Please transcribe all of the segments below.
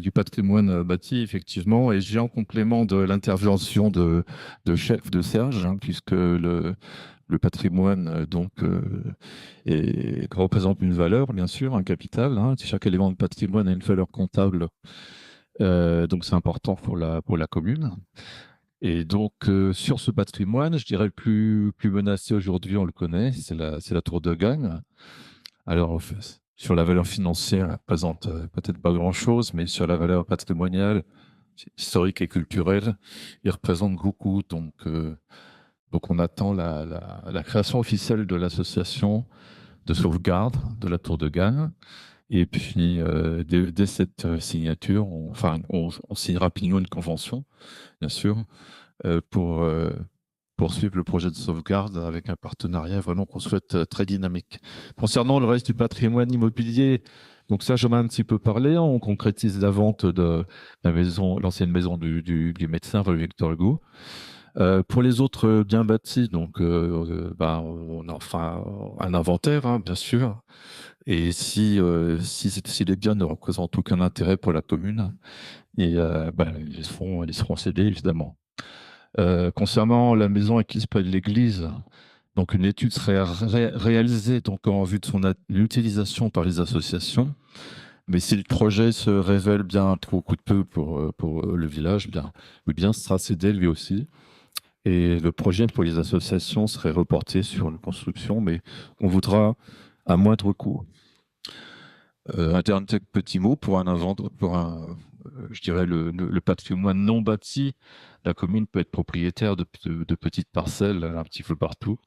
Du patrimoine bâti, effectivement, et j'ai en complément de l'intervention de chef de Serge, hein, puisque le patrimoine représente une valeur, bien sûr, un capital. Hein. Chaque élément de patrimoine a une valeur comptable, donc c'est important pour la commune. Et donc, sur ce patrimoine, je dirais le plus menacé aujourd'hui, on le connaît, c'est la tour de Gagne. Alors, en fait, sur la valeur financière, elle présente peut-être pas grand-chose, mais sur la valeur patrimoniale, historique et culturelle, il représente beaucoup. Donc on attend la création officielle de l'association de sauvegarde de la tour de Gagne. Et puis, dès cette signature, on signe rapidement une convention, bien sûr, pour poursuivre le projet de sauvegarde avec un partenariat vraiment qu'on souhaite très dynamique. Concernant le reste du patrimoine immobilier, donc ça, j'en ai un petit peu parlé. On concrétise la vente de la maison, l'ancienne maison du médecin Victor Hugo. Pour les autres biens bâtis, on a enfin un inventaire, hein, bien sûr. Et si les biens ne représentent aucun intérêt pour la commune, ils seront cédés, évidemment. Concernant la maison acquise près de l'église, donc une étude serait réalisée donc en vue de son utilisation par les associations. Mais si le projet se révèle bien trop coûteux pour le village, le bien sera cédé lui aussi. Et le projet pour les associations serait reporté sur une construction, mais on voudra à moindre coût. Un dernier petit mot pour je dirais le patrimoine non bâti. La commune peut être propriétaire de petites parcelles un petit peu partout.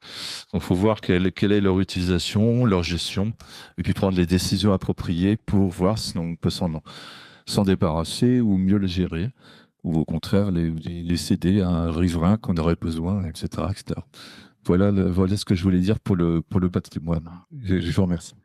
Donc, il faut voir quelle est leur utilisation, leur gestion, et puis prendre les décisions appropriées pour voir si on peut s'en débarrasser ou mieux le gérer, ou au contraire les céder à un riverain qu'on aurait besoin, etc., etc. Voilà ce que je voulais dire pour le patrimoine. Je vous remercie.